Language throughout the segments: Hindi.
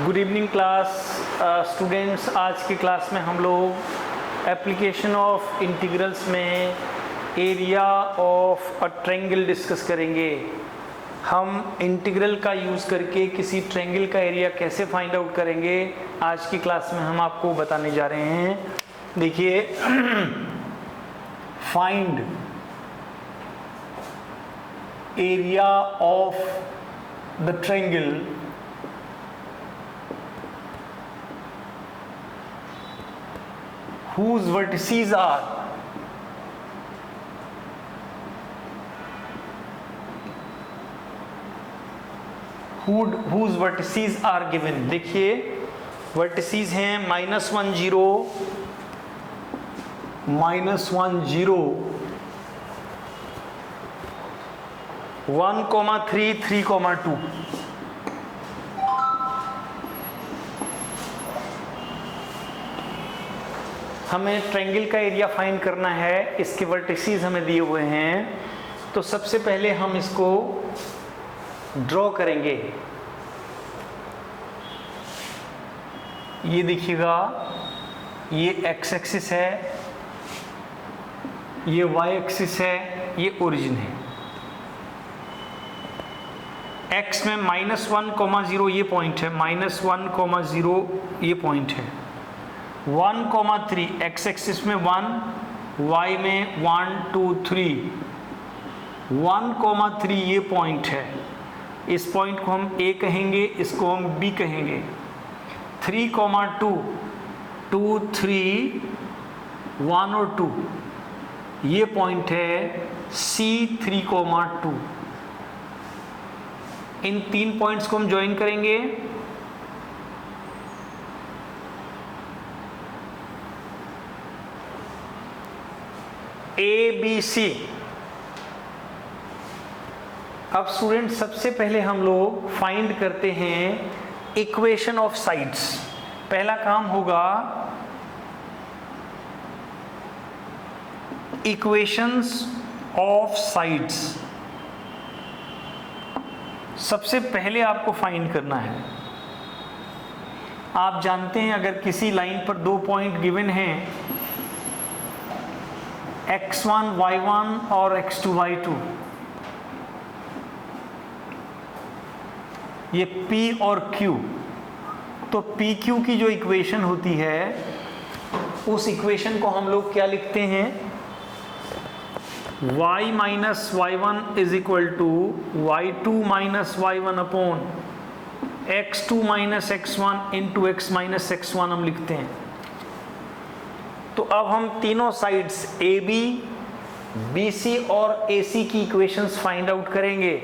Good evening class students. आज की क्लास में हम लोग एप्लीकेशन ऑफ इंटीग्रल्स में area of a triangle discuss करेंगे। हम इंटीग्रल का यूज़ करके किसी ट्रायंगल का एरिया कैसे फाइंड आउट करेंगे, आज की क्लास में हम आपको बताने जा रहे हैं। देखिए, find area of the triangle whose vertices are whose vertices are given। देखिए vertices हैं -1 0 -1 0 1 3 3 2। हमें ट्रायंगल का एरिया फाइंड करना है, इसके वर्टिसेस हमें दिए हुए हैं। तो सबसे पहले हम इसको ड्रॉ करेंगे। ये देखिएगा, ये एक्स एक्सिस है, ये वाई एक्सिस है, ये ओरिजिन है। एक्स में -1 0 ये पॉइंट है, -1 0 ये पॉइंट है। 1 3 एक्स एक्सिस में 1, वाई में 1 2 3, 1 3 ये पॉइंट है। इस पॉइंट को हम ए कहेंगे, इसको हम बी कहेंगे। 3 2 2 3 1 और 2 ये पॉइंट है सी 3 2। इन तीन पॉइंट्स को हम ज्वाइन करेंगे। A B C. अब स्टूडेंट सबसे पहले हम लोग फाइंड करते हैं इक्वेशन ऑफ साइड्स। पहला काम होगा इक्वेशंस ऑफ साइड्स। सबसे पहले आपको फाइंड करना है। आप जानते हैं अगर किसी लाइन पर दो पॉइंट गिवन हैं, x1 y1 और x2 y2, ये p और q, तो p q की जो इक्वेशन होती है उस इक्वेशन को हम लोग क्या लिखते हैं, y minus y1 is equal to y2 minus y1 upon x2 minus x1 into x minus x1 हम लिखते हैं। तो अब हम तीनों sides A B, B C और ए सी की इक्वेशंस फाइंड आउट करेंगे।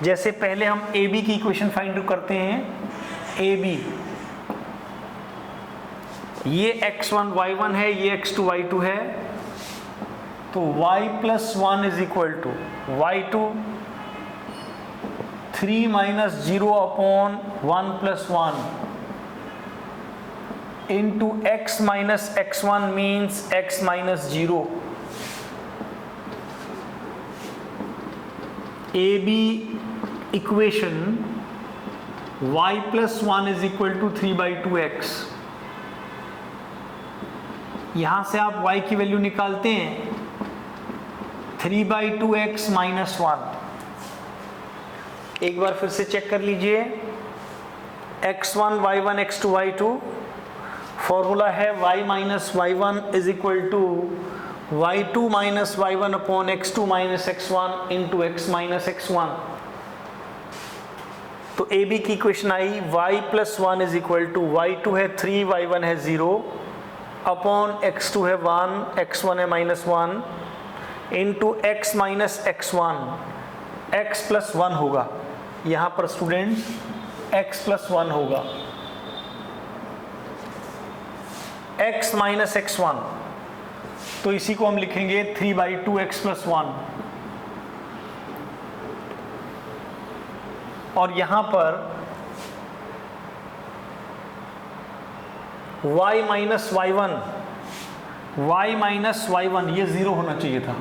जैसे पहले हम ए बी की इक्वेशन फाइंड आउट करते हैं। ए बी, ये x1 y1 है, ये x2 y2 है, तो y plus 1 is equal to y2 3 minus 0 upon 1 plus 1 into x minus x1 means x minus 0। AB equation y plus 1 is equal to 3/2x। यहां से आप y की वैल्यू निकालते हैं 3/2x minus 1। एक बार फिर से चेक कर लीजिए, x1 y1 x2 y2, formula है y minus y1 is equal to y2 minus y1 upon x2 minus x1 into x minus x1। तो ए बी की इक्वेशन आई y plus 1 is equal to y2 है 3, y1 है 0 अपॉन x2 है 1, x1 है minus 1 into x minus x1। x plus 1 होगा यहाँ पर स्टूडेंट, x प्लस 1 होगा, x माइनस x1, तो इसी को हम लिखेंगे 3/2x प्लस 1। और यहां पर y माइनस y1 ये 0 होना चाहिए था,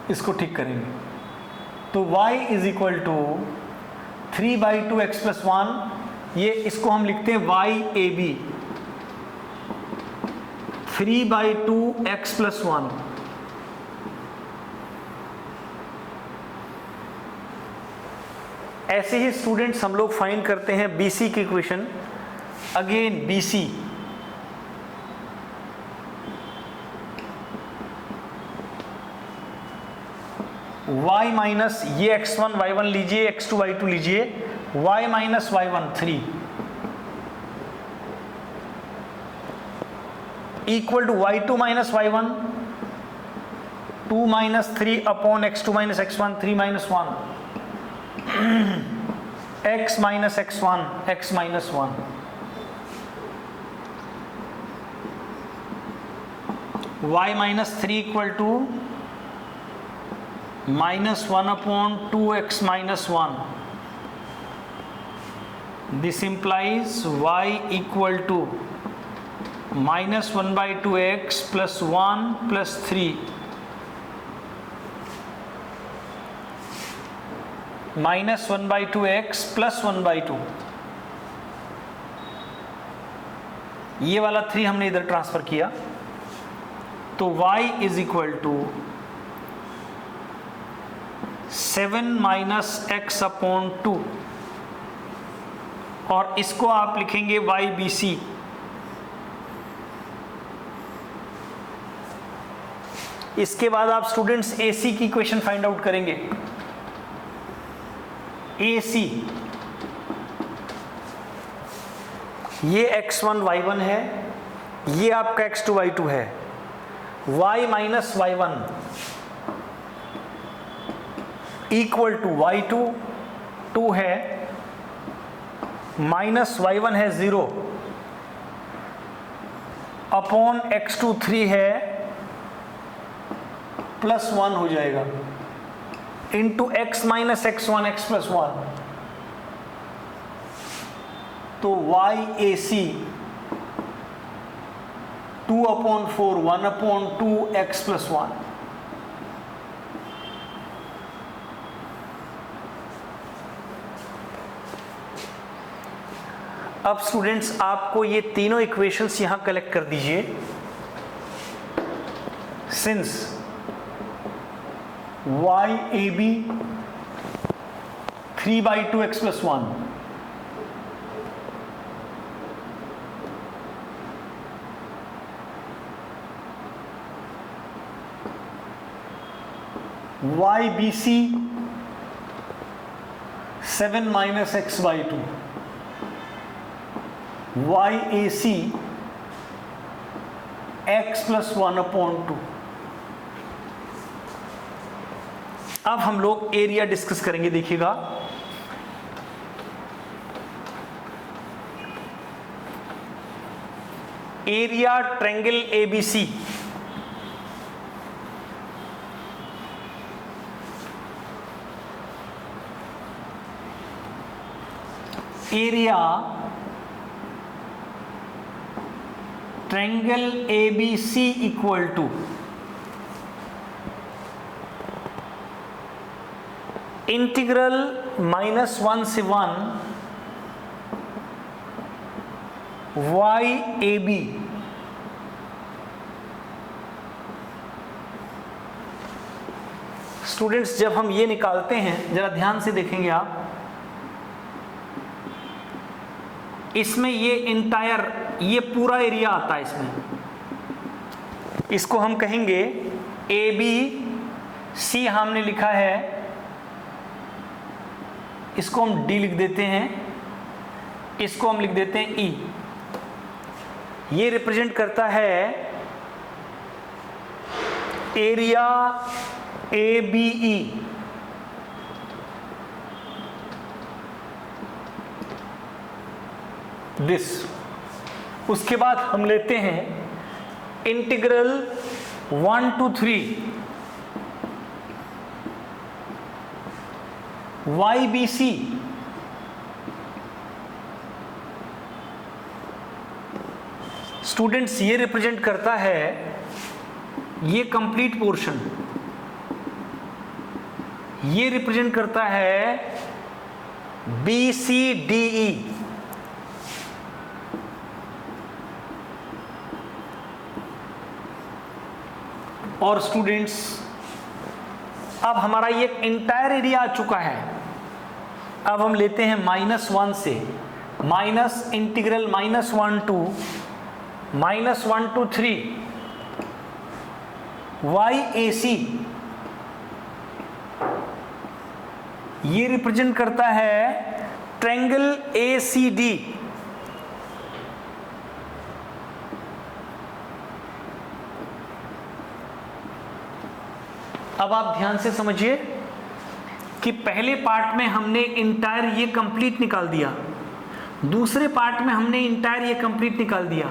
इसको ठीक करेंगे। तो y is equal to 3/2x+1, ये इसको हम लिखते हैं YAB, 3/2x+1। ऐसे ही स्टूडेंट्स हम लोग फाइंड करते हैं BC की equation. Again BC, y minus ये x1 y1 लीजिए, x2 y2 लीजिए, y minus y1 3 equal to y2 minus y1 2 minus 3 upon x2 minus x1 3 minus 1 x minus x1 x minus 1। y minus 3 equal to minus 1 upon 2x minus 1. This implies y equal to minus 1 by 2x plus 1 plus 3 minus 1 by 2x plus 1 by 2। ये वाला 3 हमने इधर ट्रांसफर किया, तो y is equal to 7 minus x upon 2, और इसको आप लिखेंगे YBC। इसके बाद आप स्टूडेंट्स AC की इक्वेशन फाइंड आउट करेंगे। AC, ये x1 y1 है, ये आपका x2 y2 है, y minus y1 equal to y2 2 है, माइनस y1 है 0 अपॉन x2 3 है, प्लस 1 हो जाएगा into x minus x1 x plus 1। तो YAC 2 upon 4 1 upon 2 x plus 1। अब स्टूडेंट्स आपको ये तीनों इक्वेशंस यहां कलेक्ट कर दीजिए। Since YAB 3/2x plus 1, YBC 7 minus x by 2, YAC x plus 1 upon 2। अब हम लोग एरिया डिस्कस करेंगे। देखिएगा, area triangle ABC, area triangle ABC equal to integral -1 से 1 YAB स्टूडेंट्स जब हम ये निकालते हैं, जरा ध्यान से देखेंगे आप, इसमें ये इंटायर, ये पूरा एरिया आता है इसमें। इसको हम कहेंगे ABC, हमने लिखा है, इसको हम D लिख देते हैं, इसको हम लिख देते हैं E। ये रिप्रेजेंट करता है एरिया ABE। दिस, उसके बाद हम लेते हैं इंटीग्रल 1 to 3 YBC, स्टूडेंट्स ये रिप्रेजेंट करता है ये कंप्लीट पोर्शन, ये रिप्रेजेंट करता है BCDE। और स्टूडेंट्स अब हमारा ये इंटायर एरिया आ चुका है। अब हम लेते हैं -1 से माइनस इंटीग्रल -1 to 3 YAC। ये रिप्रेजेंट करता है ट्रायंगल ACD। अब आप ध्यान से समझिए कि पहले पार्ट में हमने इंटायर ये कंप्लीट निकाल दिया, दूसरे पार्ट में हमने इंटायर ये कंप्लीट निकाल दिया,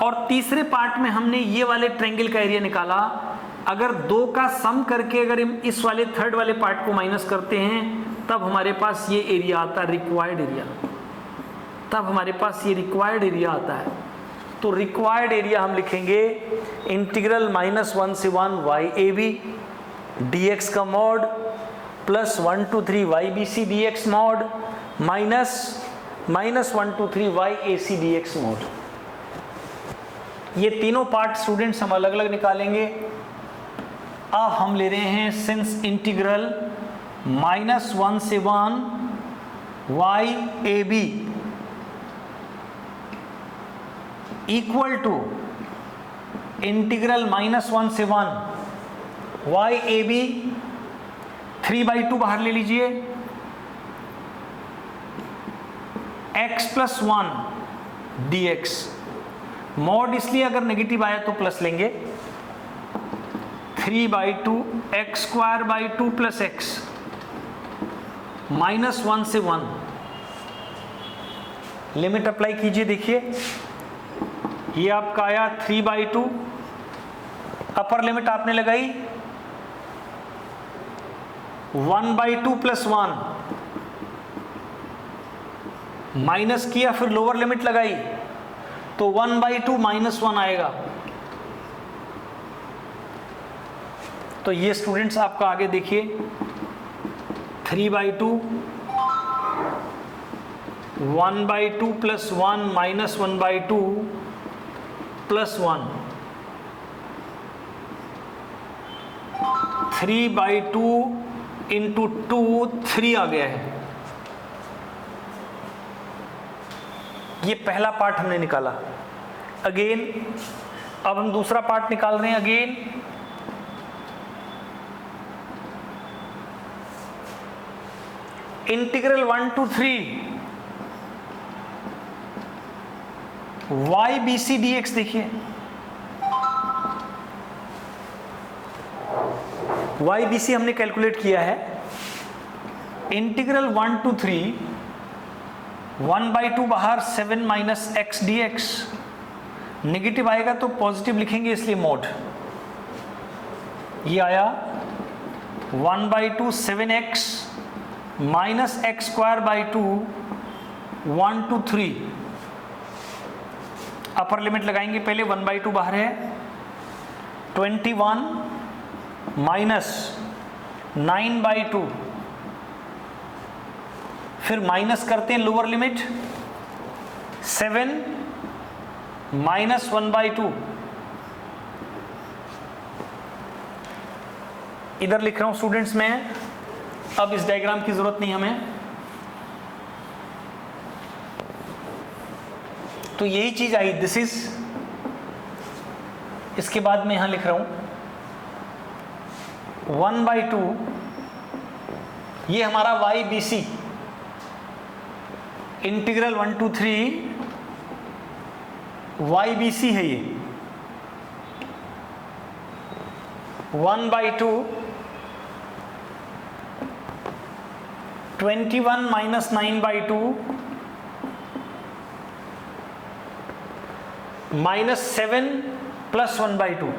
और तीसरे पार्ट में हमने ये वाले ट्रायंगल का एरिया निकाला। अगर दो का सम करके अगर हम इस वाले थर्ड वाले पार्ट को माइनस करते हैं तब हमारे पास ये एरिया आता है रिक्वायर्ड एरिया, तब हमारे पास ये रिक्वायर्ड एरिया आता है। तो रिक्वायर्ड एरिया हम लिखेंगे इंटीग्रल -1 से 1 YAB dx का mod plus 1 to 3 YBC dx mod minus -1 to 3 YAC dx mod. ये तीनों पार्ट स्टूडेंट्स हम अलग अलग निकालेंगे। अब हम ले रहे हैं सिंस इंटीग्रल -1 से 1 YAB इक्वल टू इंटीग्रल -1 से 1 YAB 3/2 बाहर ले लीजिए x + 1 dx मॉड, इसलिए अगर नेगेटिव आया तो प्लस लेंगे 3/2 x² 2 + x -1 से 1 लिमिट अप्लाई कीजिए। देखिए ये आपका आया 3/2, अपर लिमिट आपने लगाई 1/2 + 1 माइनस किया, फिर लोअर लिमिट लगाई तो 1/2 -1 आएगा। तो ये स्टूडेंट्स आपका आगे देखिए 3/2 1/2 + 1 -1/2 + 1 3/2 × 2 3 आ गया है। ये पहला पार्ट हमने निकाला। अगेन अब हम दूसरा पार्ट निकाल रहे हैं। Again integral 1 to 3 YBC dx। देखिए YBC हमने कैलकुलेट किया है इंटीग्रल 1 to 3 1/2 बाहर 7 - x dx, नेगेटिव आएगा तो पॉजिटिव लिखेंगे इसलिए मोड। ये आया 1/2 7x - x² 2 1 to 3। Upper limit लगाएंगे पहले 1/2 बाहर है 21 - 9/2, फिर माइनस करते हैं लोअर लिमिट 7 - 1/2। इधर लिख रहा हूं स्टूडेंट्स मैं, अब इस डायग्राम की जरूरत नहीं हमें। तो यही चीज आई, दिस इज, इसके बाद मैं यहां लिख रहा हूं 1/2, ये हमारा YBC इंटीग्रल 1 to 3 YBC है। ये 1/2 21 - 9/2 -7 + 1/2।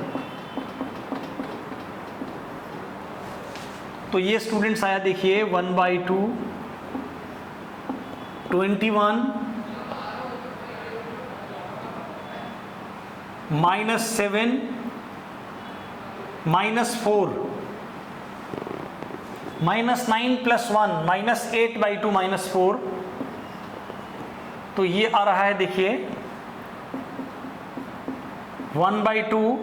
तो ये स्टूडेंट्स आया देखिए 1/2 21 -7 -4 -9 + 1 -8/2 -4, तो ये आ रहा है देखिए 1/2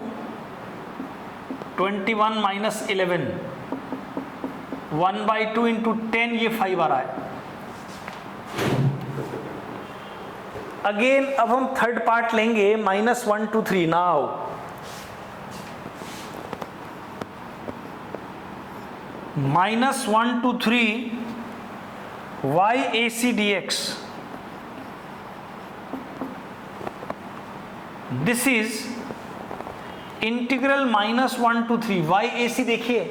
21 - 11, 1/2 × 10, ये 5 आ रहा है। अगेन अब हम थर्ड पार्ट लेंगे -1 to 3 now. -1 to 3 YAC dx, this is integral -1 to 3 YAC। देखिए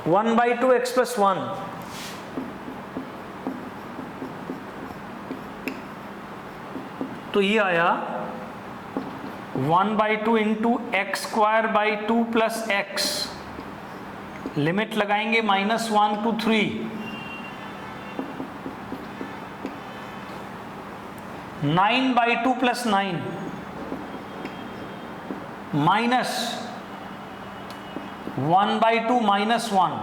1/2 x + 1, तो ये आया 1/2 × x² 2 + x, लिमिट लगाएंगे -1 to 3, 9/2 + 9 -1/2 -1,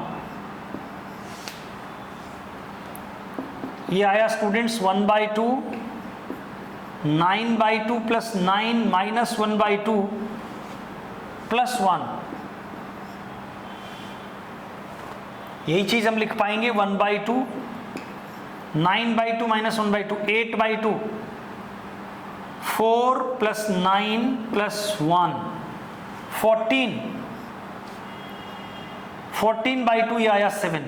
ये आया स्टूडेंट्स 1/2, 9/2 + 9 -1/2 + 1, यही चीज हम लिख पाएंगे 1/2, 9/2 -1/2, 8/2, 4 + 9 + 1 14, 14/2 ये आया 7।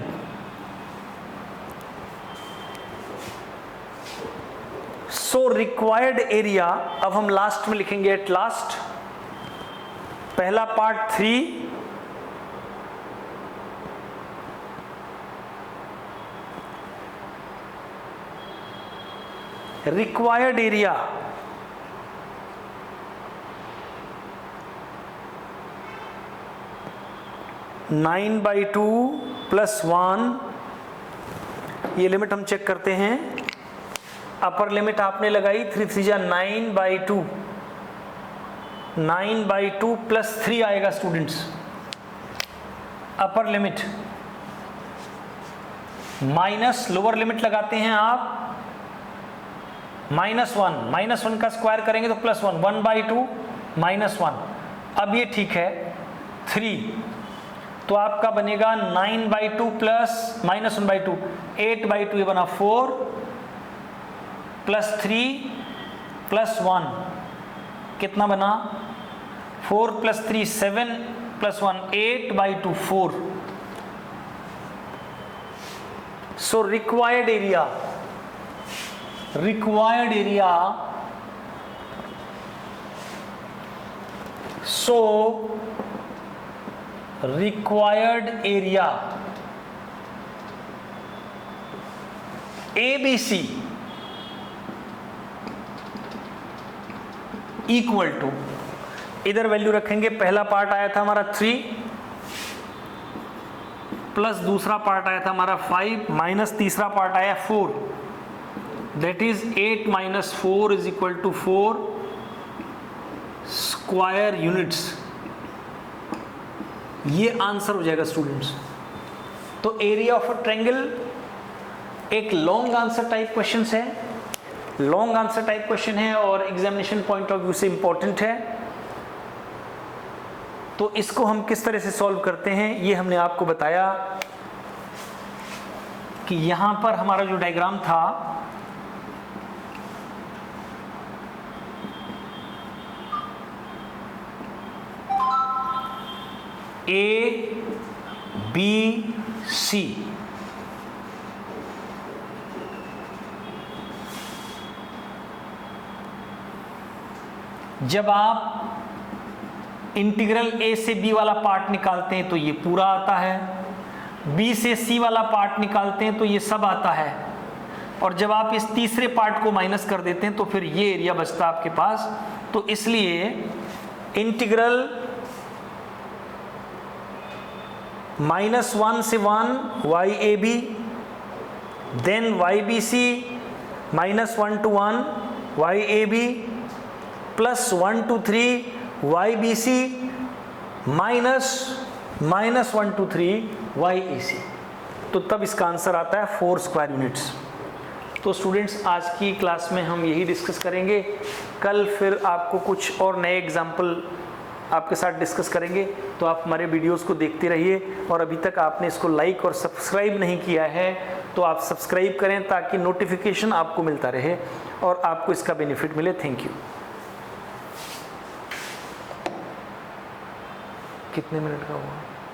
सो रिक्वायर्ड एरिया अब हम लास्ट में लिखेंगे, एट लास्ट पहला पार्ट 3, रिक्वायर्ड एरिया (9/2 + 1), ये लिमिट हम चेक करते हैं। अपर लिमिट आपने लगाई 3 3 जा 9/2, 9/2 + 3 आएगा students upper limit, minus lower limit लगाते हैं आप -1 का स्क्वायर करेंगे तो +1, 1/2 -1। अब ये ठीक है 3, तो आपका बनेगा 9/2 + -1/2, 8/2, ये बना 4 + 3 + 1, कितना बना 4 + 3 7 + 1 8/2 4। So required area so required area ABC equal to, इधर वैल्यू रखेंगे, पहला पार्ट आया था हमारा 3 प्लस दूसरा पार्ट आया था हमारा 5 माइनस तीसरा पार्ट आया 4, दैट इज 8 - 4 = 4 स्क्वायर यूनिट्स। ये आंसर हो जाएगा स्टूडेंट्स। तो एरिया ऑफ अ ट्रायंगल एक लॉन्ग आंसर टाइप क्वेश्चन है, लॉन्ग आंसर टाइप क्वेश्चन है और एग्जामिनेशन पॉइंट ऑफ व्यू से इंपॉर्टेंट है। तो इसको हम किस तरह से सॉल्व करते हैं ये हमने आपको बताया कि यहां पर हमारा जो डायग्राम था ABC, जब आप इंटीग्रल A से B वाला पार्ट निकालते हैं तो ये पूरा आता है, B से C वाला पार्ट निकालते हैं तो ये सब आता है, और जब आप इस तीसरे पार्ट को माइनस कर देते हैं तो फिर ये एरिया बचता है आपके पास। तो इसलिए इंटीग्रल -1 से 1 YAB, then YBC -1 to 1 YAB plus 1 to 3 YBC minus -1 to 3 YAC। तो तब इसका आंसर आता है 4 स्क्वायर यूनिट्स। तो स्टूडेंट्स आज की क्लास में हम यही डिस्कस करेंगे, कल फिर आपको कुछ और नए एग्जाम्पल आपके साथ डिस्कस करेंगे। तो आप हमारे वीडियोस को देखते रहिए, और अभी तक आपने इसको लाइक और सब्सक्राइब नहीं किया है तो आप सब्सक्राइब करें ताकि नोटिफिकेशन आपको मिलता रहे और आपको इसका बेनिफिट मिले। Thank you. कितने मिनट का हुआ?